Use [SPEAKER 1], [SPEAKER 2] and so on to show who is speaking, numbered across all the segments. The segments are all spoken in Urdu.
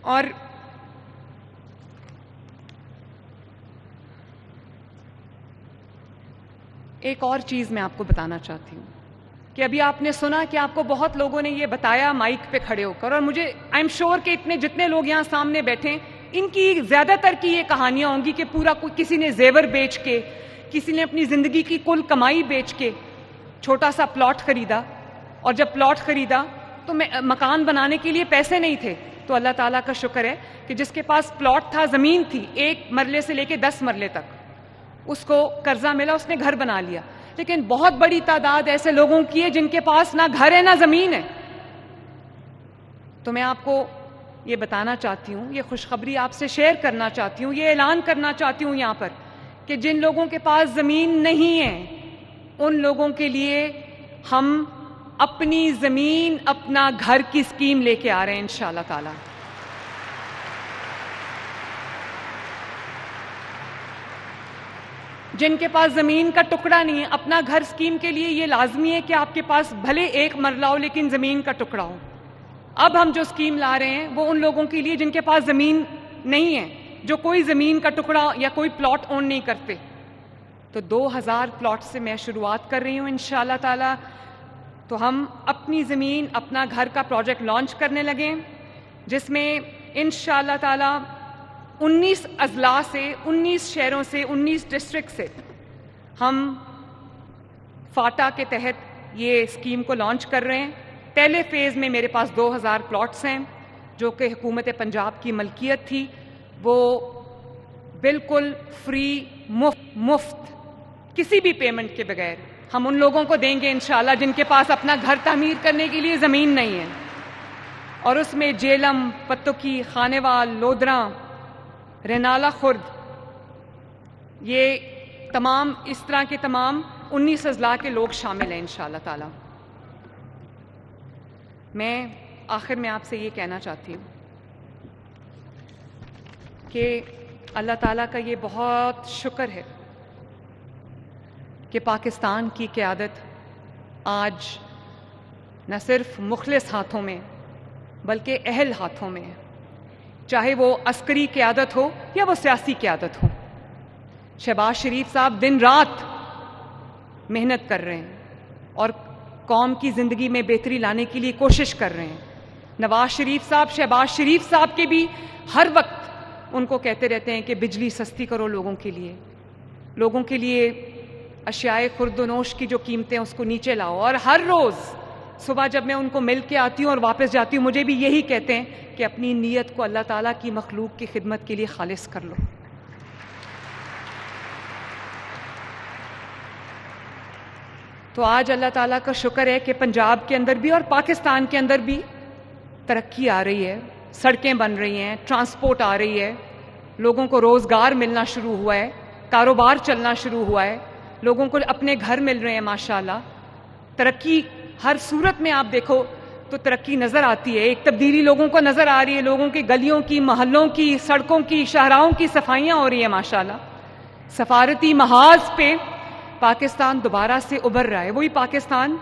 [SPEAKER 1] اور ایک اور چیز میں آپ کو بتانا چاہتی ہوں کہ ابھی آپ نے سنا کہ آپ کو بہت لوگوں نے یہ بتایا مائک پہ کھڑے ہو کر، اور مجھے آئی ایم شیور کہ جتنے لوگ یہاں سامنے بیٹھے ان کی زیادہ تر کی یہ کہانیاں ہوں گی کہ پورا کسی نے زیور بیچ کے، کسی نے اپنی زندگی کی کل کمائی بیچ کے چھوٹا سا پلاٹ خریدا، اور جب پلاٹ خریدا تو مکان بنانے کے لیے پیسے نہیں تھے، تو اللہ تعالیٰ کا شکر ہے کہ جس کے پاس پلاٹ تھا، زمین تھی، 1 مرلے سے لے کے 10 مرلے تک، اس کو قرضہ ملا، اس نے گھر بنا لیا۔ لیکن بہت بڑی تعداد ایسے لوگوں کی ہے جن کے پاس نہ گھر ہے نہ زمین ہے۔ تو میں آپ کو یہ بتانا چاہتی ہوں، یہ خوشخبری آپ سے شیئر کرنا چاہتی ہوں، یہ اعلان کرنا چاہتی ہوں یہاں پر کہ جن لوگوں کے پاس زمین نہیں ہے ان لوگوں کے لیے ہم اپنی زمین اپنا گھر کی اسکیم لے کے آ رہے ہیں انشاءاللہ تعالی۔ جن کے پاس زمین کا ٹکڑا نہیں ہے، اپنا گھر اسکیم کے لیے یہ لازمی ہے کہ آپ کے پاس بھلے 1 مرلہ ہو لیکن زمین کا ٹکڑا ہو۔ اب ہم جو اسکیم لا رہے ہیں وہ ان لوگوں کے لیے جن کے پاس زمین نہیں ہے، جو کوئی زمین کا ٹکڑا یا کوئی پلاٹ اون نہیں کرتے۔ تو 2000 پلاٹ سے میں شروعات کر رہی ہوں انشاءاللہ تعالی۔ تو ہم اپنی زمین اپنا گھر کا پروجیکٹ لانچ کرنے لگے، جس میں انشاءاللہ تعالی 19 اضلاع سے، 19 شہروں سے، 19 ڈسٹرکٹ سے ہم فاٹا کے تحت یہ اسکیم کو لانچ کر رہے ہیں۔ پہلے فیز میں میرے پاس 2000 پلاٹس ہیں جو کہ حکومت پنجاب کی ملکیت تھی، وہ بالکل فری، مفت، کسی بھی پیمنٹ کے بغیر ہم ان لوگوں کو دیں گے انشاءاللہ جن کے پاس اپنا گھر تعمیر کرنے کے لیے زمین نہیں ہے۔ اور اس میں جیلم، پتوکی، خانیوال، لودھراں، رینالہ خرد، یہ تمام اس طرح کے تمام 19 اضلاع کے لوگ شامل ہیں انشاءاللہ تعالی۔ میں آخر میں آپ سے یہ کہنا چاہتی ہوں کہ اللہ تعالیٰ کا یہ بہت شکر ہے کہ پاکستان کی قیادت آج نہ صرف مخلص ہاتھوں میں بلکہ اہل ہاتھوں میں ہے، چاہے وہ عسکری قیادت ہو یا وہ سیاسی قیادت ہو۔ شہباز شریف صاحب دن رات محنت کر رہے ہیں اور قوم کی زندگی میں بہتری لانے کے لیے کوشش کر رہے ہیں۔ نواز شریف صاحب، شہباز شریف صاحب کے بھی ہر وقت ان کو کہتے رہتے ہیں کہ بجلی سستی کرو لوگوں کے لیے اشیاء خرد و نوش کی جو قیمتیں اس کو نیچے لاؤ۔ اور ہر روز صبح جب میں ان کو مل کے آتی ہوں اور واپس جاتی ہوں مجھے بھی یہی کہتے ہیں کہ اپنی نیت کو اللہ تعالیٰ کی مخلوق کی خدمت کے لیے خالص کر لو۔ تو آج اللہ تعالیٰ کا شکر ہے کہ پنجاب کے اندر بھی اور پاکستان کے اندر بھی ترقی آ رہی ہے، سڑکیں بن رہی ہیں، ٹرانسپورٹ آ رہی ہے، لوگوں کو روزگار ملنا شروع ہوا ہے، کاروبار چلنا شروع ہوا ہے، لوگوں کو اپنے گھر مل رہے ہیں ماشاءاللہ۔ ترقی ہر صورت میں آپ دیکھو تو ترقی نظر آتی ہے، ایک تبدیلی لوگوں کو نظر آ رہی ہے، لوگوں کی گلیوں کی، محلوں کی، سڑکوں کی، شاہراہوں کی صفائیاں ہو رہی ہیں ماشاءاللہ۔ سفارتی محاذ پہ پاکستان دوبارہ سے ابھر رہا ہے، وہی پاکستان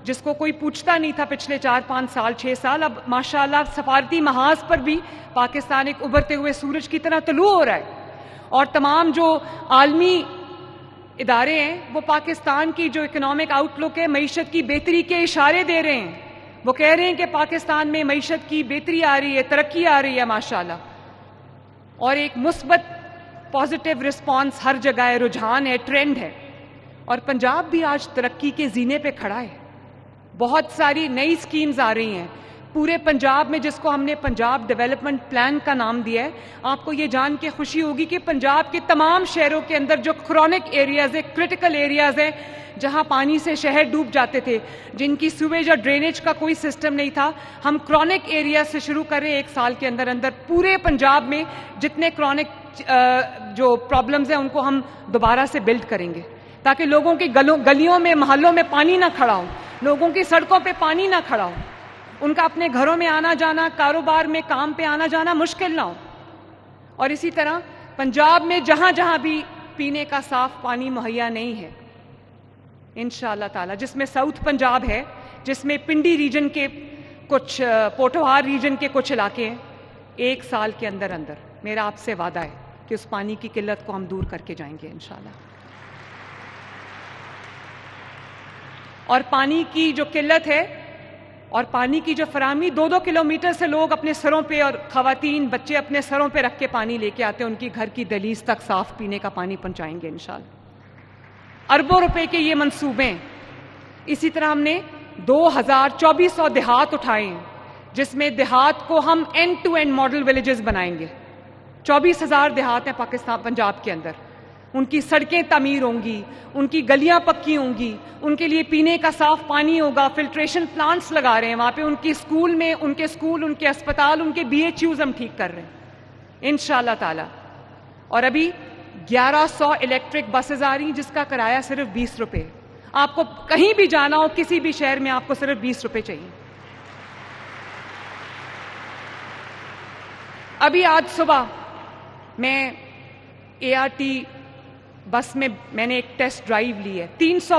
[SPEAKER 1] جس کو کوئی پوچھتا نہیں تھا پچھلے 4-5 سال 6 سال، اب ماشاءاللہ سفارتی محاذ پر بھی پاکستان ایک ابھرتے ہوئے سورج کی طرح طلوع ہو رہا ہے۔ اور تمام جو عالمی ادارے ہیں وہ پاکستان کی جو اکنامک آؤٹ لک ہے، معیشت کی بہتری کے اشارے دے رہے ہیں، وہ کہہ رہے ہیں کہ پاکستان میں معیشت کی بہتری آ رہی ہے، ترقی آ رہی ہے ماشاءاللہ، اور ایک مثبت پازیٹیو رسپانس ہر جگہ ہے، رجحان ہے، ٹرینڈ ہے۔ اور پنجاب بھی آج ترقی کے زینے پہ کھڑا ہے، بہت ساری نئی سکیمز آ رہی ہیں پورے پنجاب میں، جس کو ہم نے پنجاب ڈیولپمنٹ پلان کا نام دیا ہے۔ آپ کو یہ جان کے خوشی ہوگی کہ پنجاب کے تمام شہروں کے اندر جو کرونک ایریاز ہیں، کرٹیکل ایریاز ہیں، جہاں پانی سے شہر ڈوب جاتے تھے، جن کی سویج اور ڈرینیج کا کوئی سسٹم نہیں تھا، ہم کرونک ایریا سے شروع کر رہے ہیں 1 سال کے اندر اندر پورے پنجاب میں جتنے کرونک جو پرابلمز ہیں ان کو ہم دوبارہ سے بلڈ کریں گے، تاکہ لوگوں کی گلیوں میں، محلوں میں پانی نہ کھڑا ہو، لوگوں کی سڑکوں پہ پانی نہ کھڑا ہو، ان کا اپنے گھروں میں آنا جانا، کاروبار میں کام پہ آنا جانا مشکل نہ ہو۔ اور اسی طرح پنجاب میں جہاں جہاں بھی پینے کا صاف پانی مہیا نہیں ہے انشاءاللہ تعالی، جس میں ساؤتھ پنجاب ہے، جس میں پنڈی ریجن کے کچھ، پوٹھوہار ریجن کے کچھ علاقے ہیں، 1 سال کے اندر اندر میرا آپ سے وعدہ ہے کہ اس پانی کی قلت کو ہم دور کر کے جائیں گے انشاءاللہ. اور پانی کی جو قلت ہے اور پانی کی جو فراہمی 2-2 کلومیٹر سے لوگ اپنے سروں پہ اور خواتین بچے اپنے سروں پہ رکھ کے پانی لے کے آتے ہیں, ان کی گھر کی دہلیز تک صاف پینے کا پانی پہنچائیں گے انشاءاللہ. اربوں روپے کے یہ منصوبے ہیں. اسی طرح ہم نے 2400 دیہات اٹھائے ہیں, جس میں دیہات کو ہم end to end model villages بنائیں گے. 24,000 دیہات ہیں پاکستان پنجاب کے اندر. ان کی سڑکیں تعمیر ہوں گی, ان کی گلیاں پکی ہوں گی, ان کے لیے پینے کا صاف پانی ہوگا, فلٹریشن پلانٹس لگا رہے ہیں وہاں پہ. ان کے اسکول میں ان کے اسپتال, ان کے BHUs ہم ٹھیک کر رہے ہیں انشاءاللہ تعالی. اور ابھی 1100 الیکٹرک بسز آ رہی ہیں جس کا کرایہ صرف 20 روپے. آپ کو کہیں بھی جانا ہو کسی بھی شہر میں آپ کو صرف 20 روپے چاہیے. ابھی آج صبح میں ART بس میں نے ایک ٹیسٹ ڈرائیو لی ہے. 300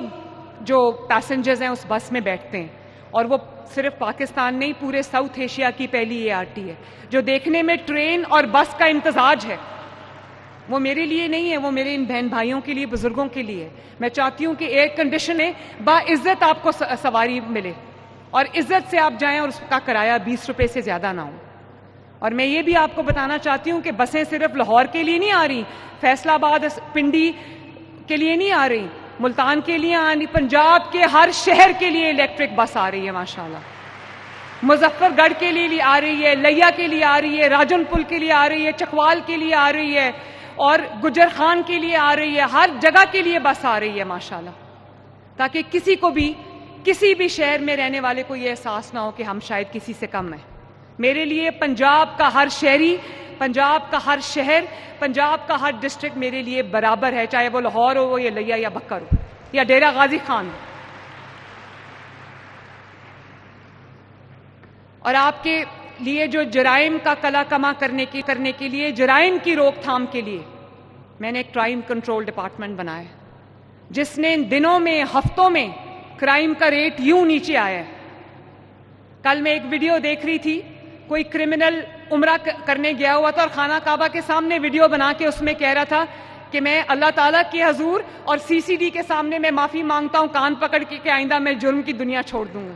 [SPEAKER 1] جو پیسنجرز ہیں اس بس میں بیٹھتے ہیں, اور وہ صرف پاکستان نہیں پورے ساؤتھ ایشیا کی پہلی ART ہے جو دیکھنے میں ٹرین اور بس کا امتزاج ہے. وہ میرے لیے نہیں ہے, وہ میرے ان بہن بھائیوں کے لیے, بزرگوں کے لیے. میں چاہتی ہوں کہ ایئر کنڈیشن ہے, باعزت آپ کو سواری ملے اور عزت سے آپ جائیں اور اس کا کرایہ 20 روپے سے زیادہ نہ ہو. اور میں یہ بھی آپ کو بتانا چاہتی ہوں کہ بسیں صرف لاہور کے لیے نہیں آ رہی, فیصل آباد پنڈی کے لیے نہیں آ رہی, ملتان کے لیے آ رہی, پنجاب کے ہر شہر کے لیے الیکٹرک بس آ رہی ہے ماشاءاللہ. مظفر گڑھ کے لیے آ رہی ہے, لیا کے لیے آ رہی ہے, راجن پل کے لیے آ رہی ہے, چکوال کے لیے آ رہی ہے, اور گجر خان کے لیے آ رہی ہے. ہر جگہ کے لیے بس آ رہی ہے ماشاءاللہ, تاکہ کسی کو بھی کسی بھی شہر میں رہنے والے کو یہ احساس نہ ہو کہ ہم شاید کسی سے کم ہیں. میرے لیے پنجاب کا ہر شہری, پنجاب کا ہر شہر, پنجاب کا ہر ڈسٹرکٹ میرے لیے برابر ہے, چاہے وہ لاہور ہو یا لیا یا بکر ہو یا ڈیرہ غازی خان. اور آپ کے لیے جو جرائم کا کلا کما کرنے کے لیے, جرائم کی روک تھام کے لیے میں نے ایک کرائم کنٹرول ڈپارٹمنٹ بنایا ہے, جس نے ان دنوں میں, ہفتوں میں کرائم کا ریٹ یوں نیچے آیا ہے. کل میں ایک ویڈیو دیکھ رہی تھی, کوئی کرمنل عمرہ کرنے گیا ہوا تھا اور خانہ کعبہ کے سامنے ویڈیو بنا کے اس میں کہہ رہا تھا کہ میں اللہ تعالیٰ کے حضور اور CCD کے سامنے میں معافی مانگتا ہوں, کان پکڑ کے کہ آئندہ میں جرم کی دنیا چھوڑ دوں گا.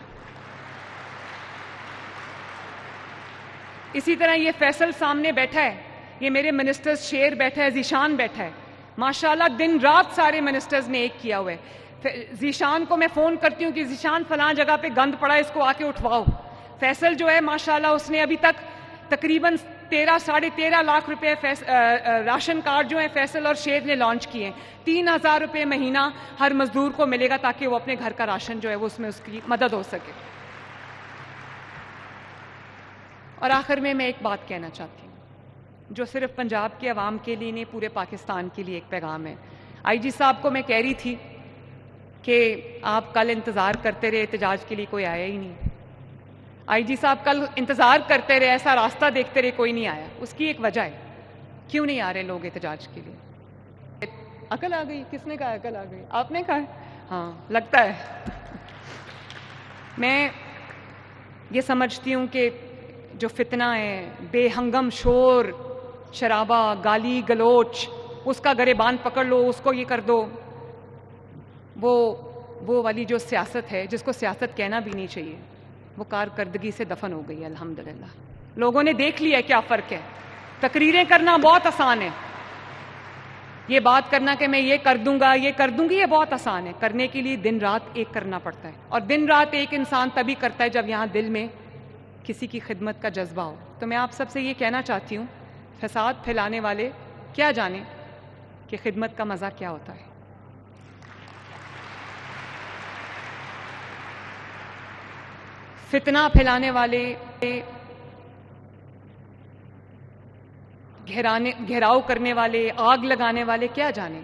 [SPEAKER 1] اسی طرح یہ فیصل سامنے بیٹھا ہے, یہ میرے منسٹر شیر بیٹھا ہے, ذیشان بیٹھا ہے ماشاءاللہ. دن رات سارے منسٹرز نے ایک کیا ہوا ہے. ذیشان کو میں فون کرتی ہوں کہ ذیشان فلاں جگہ پہ گند پڑا ہے, اس کو آ کے اٹھواؤ. فیصل جو ہے ماشاءاللہ اس نے ابھی تک تقریباً 13-13.5 لاکھ روپے راشن کارڈ جو ہیں فیصل اور شیر نے لانچ کیے ہیں. 3,000 روپے مہینہ ہر مزدور کو ملے گا تاکہ وہ اپنے گھر کا راشن جو ہے وہ اس میں اس کی مدد ہو سکے. اور آخر میں ایک بات کہنا چاہتی ہوں جو صرف پنجاب کے عوام کے لیے نہیں, پورے پاکستان کے لیے ایک پیغام ہے. IG صاحب کو میں کہہ رہی تھی کہ آپ کل انتظار کرتے رہے, احتجاج کے لیے کوئی آیا ہی نہیں. IG صاحب کل انتظار کرتے رہے, ایسا راستہ دیکھتے رہے, کوئی نہیں آیا. اس کی ایک وجہ ہے, کیوں نہیں آ رہے لوگ احتجاج کے لیے. عقل آ گئی. کس نے کہا عقل آ گئی؟ آپ نے کہا. ہاں لگتا ہے. میں یہ سمجھتی ہوں کہ جو فتنہ ہے, بے ہنگم شور شرابہ, گالی گلوچ, اس کا گریبان پکڑ لو, اس کو یہ کر دو, وہ والی جو سیاست ہے جس کو سیاست کہنا بھی نہیں چاہیے, وہ کارکردگی سے دفن ہو گئی الحمدللہ. لوگوں نے دیکھ لیا کیا فرق ہے. تقریریں کرنا بہت آسان ہے, یہ بات کرنا کہ میں یہ کر دوں گا, یہ کر دوں گی, یہ بہت آسان ہے. کرنے کے لیے دن رات ایک کرنا پڑتا ہے, اور دن رات ایک انسان تبھی کرتا ہے جب یہاں دل میں کسی کی خدمت کا جذبہ ہو. تو میں آپ سب سے یہ کہنا چاہتی ہوں, فساد پھیلانے والے کیا جانیں کہ خدمت کا مزہ کیا ہوتا ہے. فتنہ پھیلانے والے, گھیراؤ کرنے والے, آگ لگانے والے کیا جانیں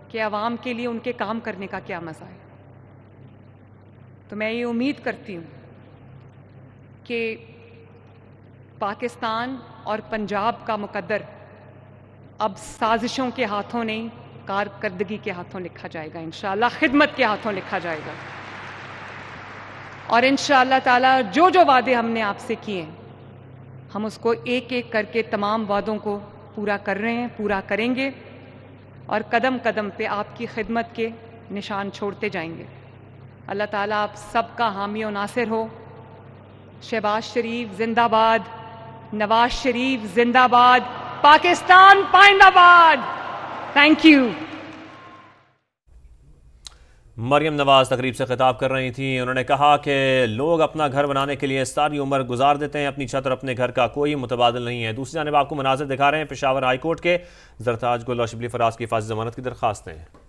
[SPEAKER 1] کہ عوام کے لیے ان کے کام کرنے کا کیا مزہ ہے. تو میں یہ امید کرتی ہوں کہ پاکستان اور پنجاب کا مقدر اب سازشوں کے ہاتھوں نہیں, کارکردگی کے ہاتھوں لکھا جائے گا انشاءاللہ, خدمت کے ہاتھوں لکھا جائے گا. اور انشاءاللہ تعالی جو وعدے ہم نے آپ سے کیے ہیں ہم اس کو ایک ایک کر کے تمام وعدوں کو پورا کر رہے ہیں، پورا کریں گے اور قدم قدم پہ آپ کی خدمت کے نشان چھوڑتے جائیں گے۔ اللہ تعالیٰ آپ سب کا حامی و ناصر ہو۔ شہباز شریف زندہ باد، نواز شریف زندہ باد، پاکستان پائندہ باد۔ Thank you.
[SPEAKER 2] مریم نواز تقریب سے خطاب کر رہی تھیں۔ انہوں نے کہا کہ لوگ اپنا گھر بنانے کے لیے ساری عمر گزار دیتے ہیں، اپنی چھت اور اپنے گھر کا کوئی متبادل نہیں ہے۔ دوسری جانب آپ کو مناظر دکھا رہے ہیں پشاور ہائی کورٹ کے۔ زرتاج گل اور شبلی فراز کی حفاظتی ضمانت کی درخواستیں ہیں۔